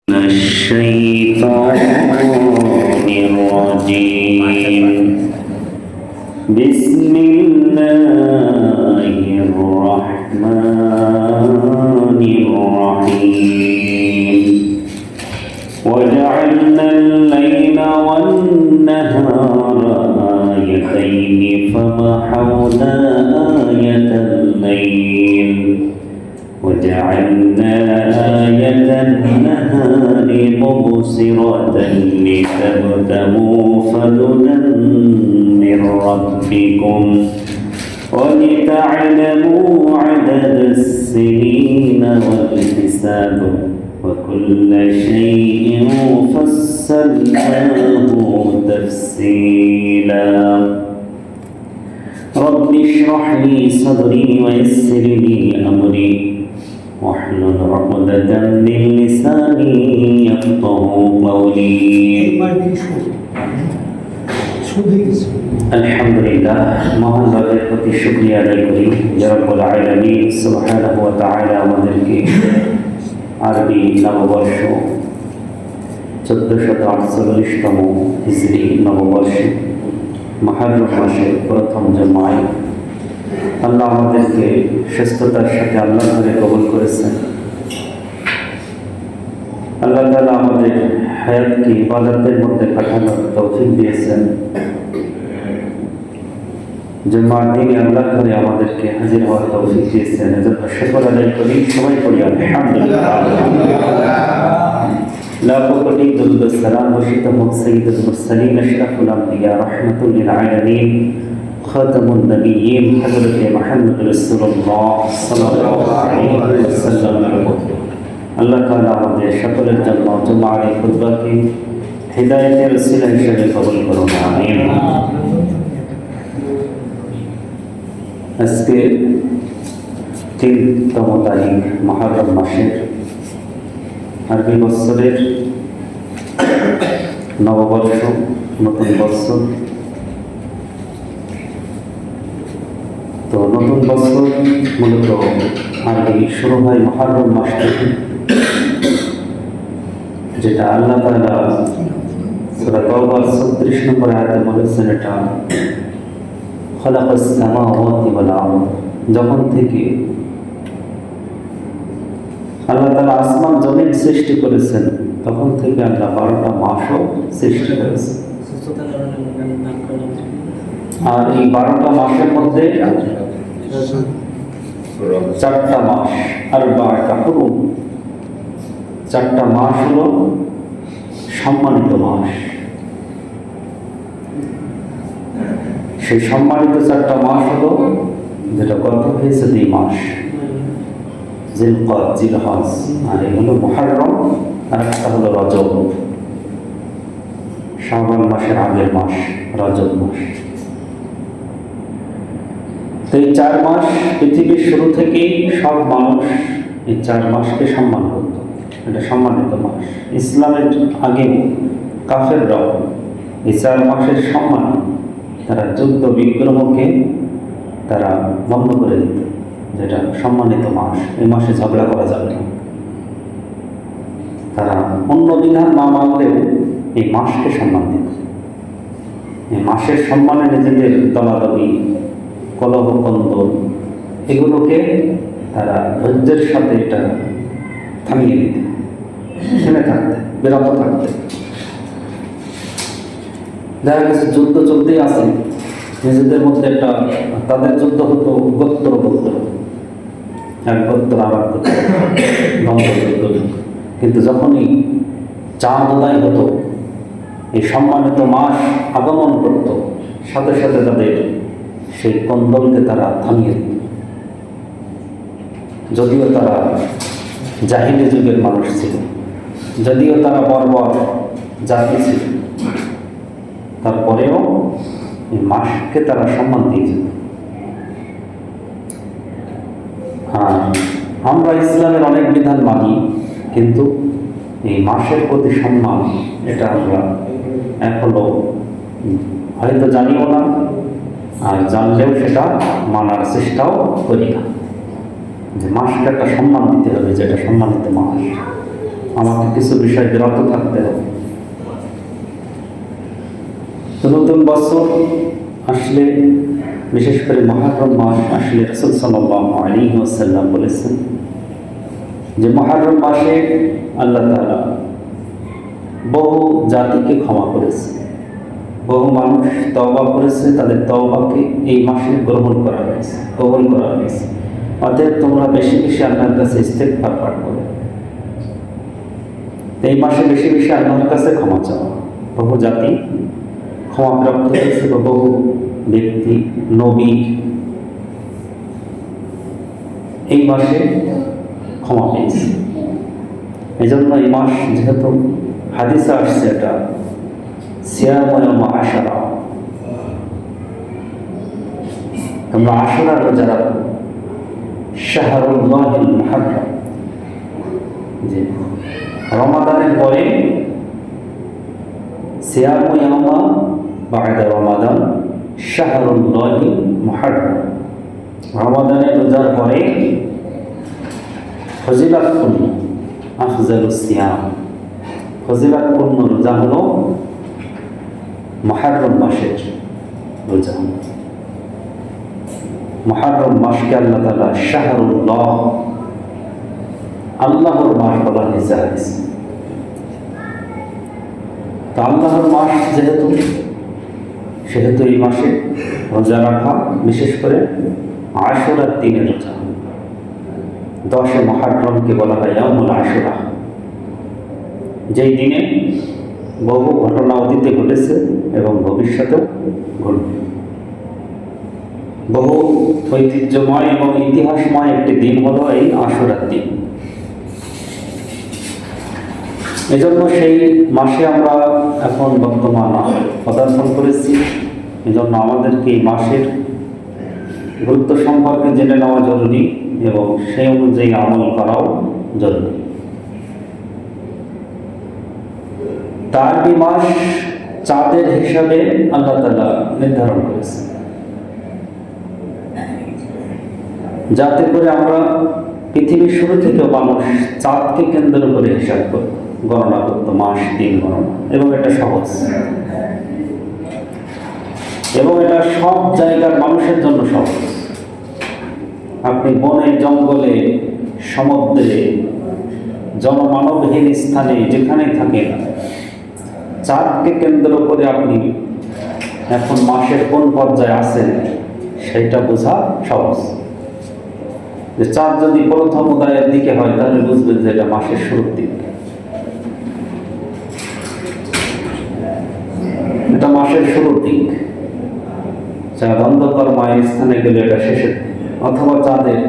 الشيطان الرجيم بسم الله الرحمن الرحيم وجعلنا الليل والنهار آيتين فمحونا آية الليل وجعلنا آية النهار مبصرة لتبتغوا فضلا من ربكم ولتعلموا عدد السنين والحساب وكل شيء فصلناه تفصيلا رب اشرح لي صدري ويسر لي أمري واحلل عقدة من لساني يفقهوا قولي আলহামদুলিল্লাহ মহান রবের প্রতি শুকরিয়া আদায় করি ইয়া রাব্বুল আলামিন সুবহানাহু ওয়া তাআলা আমাদেরকে আরবি নববর্ষ 1448তম হিজরি নববর্ষে মুহররম মাসের প্রথম জুমায় আল্লাহ আমাদেরকে সুস্থতার সাথে আল্লাহ করে কবুল করেছেন। আল্লাহ তাআলা আমাদের হায়াতকে ইবাদতের মধ্যে কাটানোর তৌফিক দিয়েছেন। জুমার দিনে আল্লাহ করে আমাদেরকে হাজির হওয়ার তৌফিক দিয়েছেন, এজন্য শুকর আদায় করি, সবাই করি আলহামদুলিল্লাহ। লাখো কোটি দুরূদ ও সালাম বর্ষিত হোক সাইয়্যিদুল মুরসালিন আশরাফুল আম্বিয়া রাহমাতুল লিল আলামিন খাতামুন নবিয়্যিন হযরত মুহাম্মদ রাসূলুল্লাহ সাল্লাল্লাহু আলাইহি ওয়াসাল্লাম। আল্লাহ তাআলা আমাদের সকলের জন্য জুমার এই খুতবাকে হিদায়াতের ওসিলা হিসেবে কবুল করুন, আমিন। আজকে 3তম তারিখ মুহররম মাসের আরবি বছরের নববর্ষ, নতুন বছর। তো নতুন বছর মূলত আরবি শুরু হয় মুহররম মাস থেকে, যেটা আল্লাহ তাআলা সূরা তাওবার 36 নম্বর আয়াতে বলেছেন, এটা খালাকাস সামাওয়াতি ওয়াল আরদ, যখন থেকে আল্লাহ তাআলা আসমান জমিন সৃষ্টি করেছেন তখন থেকে আল্লাহ 12টা মাসও সৃষ্টি করেছেন। আর এই 12টা মাসের মধ্যে 4টা মাস আর 12টা হুরুম, 4টা মাস হলো সম্মানিত মাস। সেই সম্মানিত 4টা মাস হলো যেটা গত হয়েছে 2 মাস, জিলকদ, জিলহজ, আর এগুলো মুহররম, আর একটা হলো রজব, শাবান মাসের আগের মাস রজব মাস। তো এই 4 মাস পৃথিবীর শুরু থেকেই সব মানুষ এই 4 মাসকে সম্মান করত, এটা সম্মানিত মাস। ইসলামের আগে কাফেররাও এই 4 মাসের সম্মান তারা যুদ্ধ বিগ্রহকে তারা বন্ধ করে দিত, যেটা সম্মানিত মাস, এই মাসে ঝগড়া করা যাবে না। তারা অন্য বিধান না মানলেও এই মাসকে সম্মান দিত। এই মাসের সম্মানে নিজেদের দলাদলি, কলহ কন্দল এগুলোকে তারা ধৈর্যের সাথে এটা থামিয়ে দিত, থেমে থাকতে, বিরত থাকতে। দেখা গেছে যুদ্ধ চলতেই আছে, নিজেদের মধ্যে একটা তাদের যুদ্ধ হতো গোত্র গোত্র, এক গোত্র আর এক গোত্র দ্বন্দ্ব যুদ্ধ। কিন্তু যখনই চাঁদ উদয় হতো, এই সম্মানিত মাস আগমন করত, সাথে সাথে তাদের সেই কন্দলকে তারা থামিয়ে দিত। যদিও তারা জাহিলি যুগের মানুষ ছিল, যদিও তারা বর্বর জাতি ছিল, তারপরেও এই মাসকে তারা সম্মান দিয়েছিল। আর আমরা ইসলামের অনেক বিধান মানি, কিন্তু এই মাসের প্রতি সম্মান এটা আমরা এখনো হয়তো জানিও না, আর জানলেও সেটা মানার চেষ্টাও করি না। যে মাসকে একটা সম্মান দিতে হবে, যেটা সম্মানিত মাস। আমাকে কিছু বিষয় বিরত থাকতে হবে। তো নতুন বছর আসলে, বিশেষ করে মুহররম মাস আসলে রাসূল সাল্লাল্লাহু আলাইহি ওয়াসাল্লাম বলেছেন যে মুহররম মাসে আল্লাহ তাআলা বহু জাতিকে ক্ষমা করেছে, বহু মানুষ তওবা করেছে, তাদের তওবাকে এই মাসে গ্রহণ করা হয়েছে, কবুল করা হয়েছে। অতএব তোমরা বেশি বেশি আল্লাহর কাছে ইস্তেগফার পাঠ করো। এই মাসে বেশি বেশি আল্লাহর কাছে ক্ষমা চাওয়া। বহু জাতি ক্ষমাপ্রাপ্ত হয়েছে, বহু ব্যক্তি নবী এই মাসে ক্ষমা পেয়েছে। এই জন্য এই মাস যেহেতু হাদিসে আসছে, এটা সিয়াম ইয়াউম আশুরা, তোমরা আশুরা রোজা রাখো। শাহরুল্লাহিল মুহররম, যে রমাদানের পরে সিয়াম ইয়াউম বা'দা রমাদান শাহরুল্লাহিল মুহররম, রমাদানের রোজার পরে ফজিলাতপূর্ণ আফজালুস সিয়াম, ফজিলাতপূর্ণ রোজা হলো মুহররম মাসের রোজা। মুহররম মাসকে আল্লাহ তাআলা শাহরুল্লাহ, আল্লাহর মাস বলা হয়েছে। তো আল্লাহর মাস সেহেতু এই মাসে রোজা রাখা, বিশেষ করে আশুরার দিনে রোজা। 10 মুহররমকে বলা হয় ইয়াউমুল আশুরা, যেই দিনে বহু ঘটনা অতীতে ঘটেছে এবং ভবিষ্যতেও ঘটবে। বহু ঐতিহ্যময় এবং ইতিহাসময় একটি দিন হলো এই আশুরার দিন। এজন্য সেই মাসে আমরা এখন বর্তমান পদার্পণ করেছি। এজন্য আমাদেরকে এই মাসের গুরুত্ব সম্পর্কে জেনে নেওয়া জরুরি এবং সেই অনুযায়ী আমল করাও জরুরি। তার এই মাস চাঁদের হিসাবে আল্লাহ তাআলা নির্ধারণ করেছে, যাতে করে আমরা পৃথিবীর শুরু থেকে মানুষ চাঁদকে কেন্দ্র করে হিসাব করত, গণনা করত, মাস দিন গণনা। এবং এটা সহজ, এবং এটা সব জায়গার মানুষের জন্য সহজ। আপনি বনে, জঙ্গলে, সমুদ্রে, জনমানবহীন স্থানে যেখানে থাকেন, চাঁদকে কেন্দ্র করে আপনি এখন মাসের কোন পর্যায়ে আছেন সেটা বোঝা সহজ। যে চাঁদ যদি প্রথম উদয়ের দিকে হয়, তাহলে বুঝবেন যে এটা মাসের শুরুর দিক, এটা মাসের শুরুর দিক। চাঁদ অন্ধকার মায়ের স্থানে গেলে এটা শেষের দিক। অথবা চাঁদের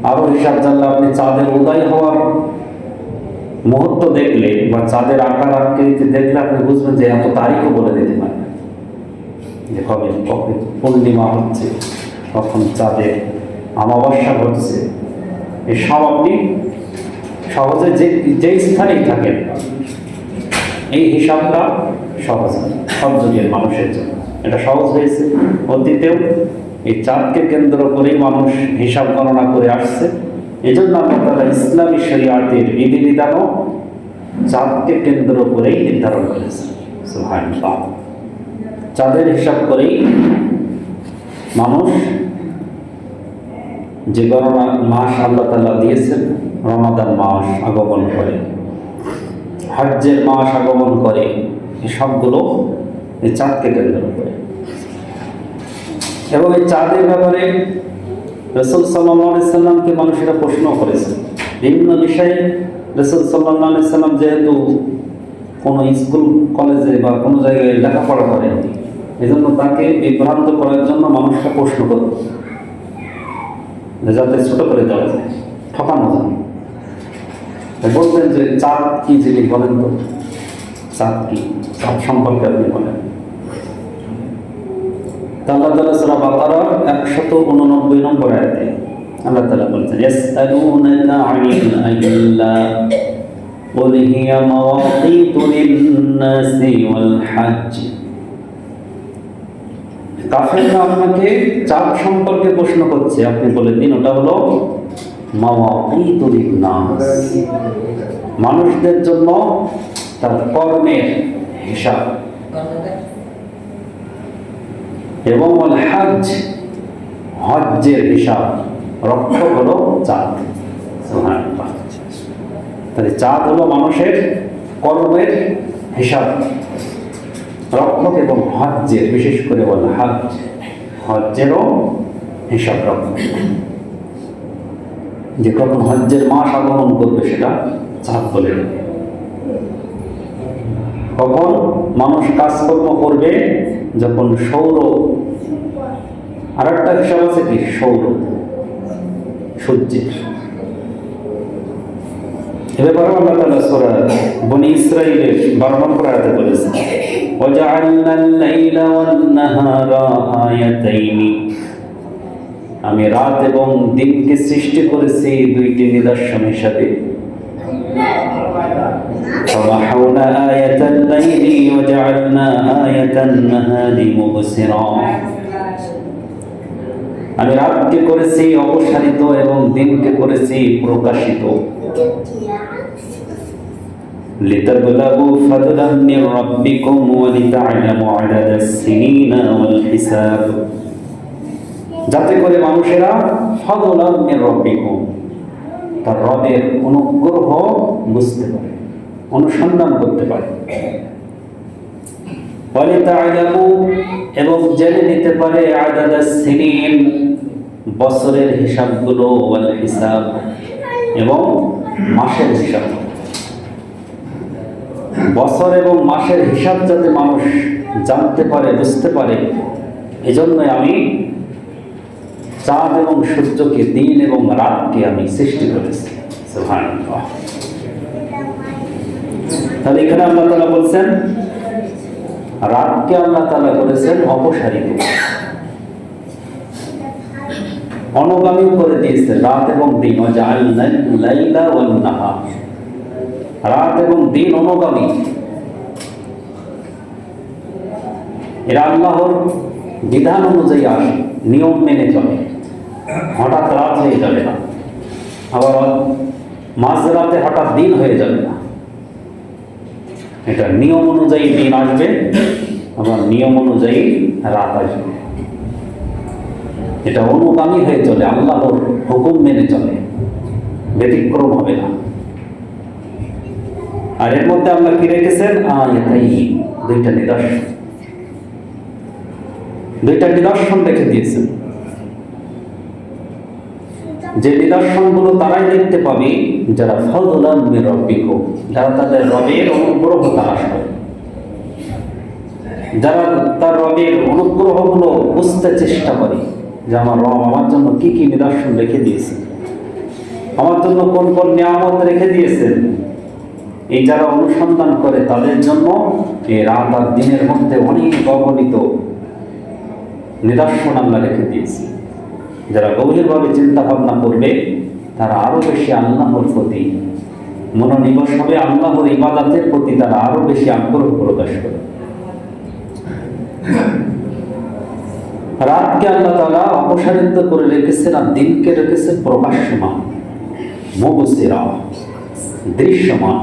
আরো হিসাব জানলে আপনি চাঁদের উদয় হওয়ার মুহূর্ত দেখলে বা চাঁদের আকার আকৃতি দেখলে আপনি বুঝবেন যে এত তারিখও বলে দিতে পারেন যে কবে কবে পূর্ণিমা হচ্ছে, কখন চাঁদের অমাবস্যা ঘটছে। এই সব আপনি সহজে যেই স্থানেই থাকেন, এই হিসাবটা সহজ, সব যুগের মানুষের জন্য এটা সহজ হয়েছে। অতীতেও এই চাঁদকে কেন্দ্র করেই মানুষ হিসাব গণনা করে আসছে। এই জন্য আল্লাহ তাআলা ইসলামী শরীয়তের বিধিবিধানও চাঁদকে কেন্দ্র করেই নির্ধারণ করেছে। সুবহানাল্লাহ, চাঁদের হিসাব করেই মানুষ যে গণনা মাস আল্লাহ তাআলা দিয়েছেন, রমাদান মাস আগমন করে, হজ্জের মাস আগমন করে, এই সবগুলো এই চাঁদকে কেন্দ্র করে। এবং এই চাঁদের ব্যাপারে রাসূল সাল্লাল্লাহু আলাইহি সাল্লামকে মানুষেরা প্রশ্ন করেছে বিভিন্ন বিষয়ে। রাসূল সাল্লাল্লাহু আলাইহি সাল্লাম যেহেতু কোনো স্কুল কলেজে বা কোনো জায়গায় লেখাপড়া করেন, এজন্য তাকে বিভ্রান্ত করার জন্য মানুষরা প্রশ্ন করত, যাতে ছোট করে দেওয়া যায়, ঠকানো যায়। বলতেন যে চাঁদ কি জিনিস বলেন তো, চাঁদ কি, চাঁদ সম্পর্কে আপনি বলেন। আল্লাহ তাআলা সূরা বাকারার 189 নম্বর আয়াতে আল্লাহ তাআলা বলেছেন, ইয়াসআলুনাকা আনিল আইল্লা কুল হিয়া মাওয়াকিতু লিন-নাসি ওয়াল হজ্জ। কাফেররা আপনাকে চাঁদ সম্পর্কে প্রশ্ন করছে, আপনি বলে দিন ওটা হলো মাওয়াকিতু লিন-নাস, মানুষদের জন্য তার কর্মের হিসাব, এবং হজ, হজ্জের হিসাব। রক্ত হলো চাঁদ। তাহলে চাঁদ হলো মানুষের কর্মের হিসাব, রক্ষক, এবং হজ্জের, বিশেষ করে বলে হজ, হজ্জেরও হিসাব রক্ষক। যে কখন হজ্জের মাস আগমন করবে সেটা চাঁদ বলে দেবে। কখন মানুষ কাজকর্ম করবে, যখন সৌর, আর একটা হিসাব আছে কি, সৌর, সূর্যের। এ ব্যাপারে আল্লাহ তাআলা সূরা বনী ইসরাঈলের 12 নম্বর আয়াতে বলেছেন, ওয়াজআলনাল লাইলা ওয়ান নাহারা আয়াতাইন, আমি রাত এবং দিনকে সৃষ্টি করেছি দুইটি নিদর্শন হিসাবে। فمحونا آية الليل وجعلنا آية النهار مبصرا, আমি রাতকে করেছি অপসারিত এবং দিনকে করেছি প্রকাশিত। লিতাবলাগু ফাদলান মির রাব্বিকুম ওয়া লিতা'লামু আদাদাস সিনিনা ওয়াল হিসাব, যাতে করে মানুষেরা ফাদলান মির রাব্বিকুম, তার রবের অনুগ্রহ বুঝতে পারে, অনুসন্ধান করতে পারে। ওয়া লিতা'লামু, এবং জেনে নিতে পারে আদাদাস সিনিন, বছরের হিসাবগুলো, ওয়াল হিসাব, এবং মাসের হিসাব। বছর এবং মাসের হিসাব যাতে মানুষ জানতে পারে, বুঝতে পারে, এজন্যই আমি চাঁদ এবং সূর্যকে, দিন এবং রাতকে আমি সৃষ্টি করেছি। সুবহানাল্লাহ। তাহলে এখানে আল্লাহ তাআলা বলছেন রাতকে আল্লাহ তাআলা করেছেন অপসারিত, অনুগামী করে দিয়েছেন রাত এবং দিন। ওয়াজআলনাল লাইলা ওয়ান নাহার, রাত এবং দিন অনুগামী। এরা আল্লাহর বিধান অনুযায়ী আসে, নিয়ম মেনে চলে, হঠাৎ রাত হয়ে যাবে না, আবার মাঝরাতে হঠাৎ দিন হয়ে যাবে না। এটা নিয়ম অনুযায়ী দিন আসবে, আবার নিয়ম অনুযায়ী রাত আসবে। এটা অনুগামী হয়ে চলে, আল্লাহর হুকুম মেনে চলে, ব্যতিক্রম হবে না। আর এর মধ্যে আল্লাহ কি রেখেছেন, আয়াতাইন, দুইটা নিদর্শন, দুইটা নিদর্শন রেখে দিয়েছেন। যে নিদর্শনগুলো তারাই দেখতে পাবে যারা ফাদলান মির রাব্বিকুম, যারা তাদের রবের অনুগ্রহ তালাশ করে, যারা তার রবের অনুগ্রহগুলো বুঝতে চেষ্টা করে, যে আমার রব আমার জন্য কি কি নিদর্শন রেখে দিয়েছে, আমার জন্য কোন কোন নিয়ামত রেখে দিয়েছেন। এই যারা অনুসন্ধান করে তাদের জন্য এই রাত আর দিনের মধ্যে অনেক অগণিত নিদর্শন আল্লাহ রেখে দিয়েছে। যারা গভীরভাবে চিন্তা ভাবনা করবে তারা আরো বেশি আল্লাহর প্রতি মনোনিবেশ হবে, আল্লাহর ইবাদতের প্রতি তারা আরো বেশি আগ্রহ প্রকাশ করে। রাতকে আল্লাহ তাআলা অপসারিত করে রেখেছেন, আর দিনকে রেখেছেন প্রকাশ্যমান, মুবসিরা, দৃশ্যমান।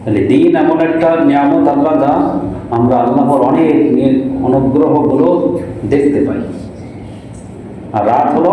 তাহলে দিন এমন একটা নিয়ামত আল্লাহ, যা আমরা আল্লাহর অনেক অনুগ্রহগুলো দেখতে পাই। আর রাত হলো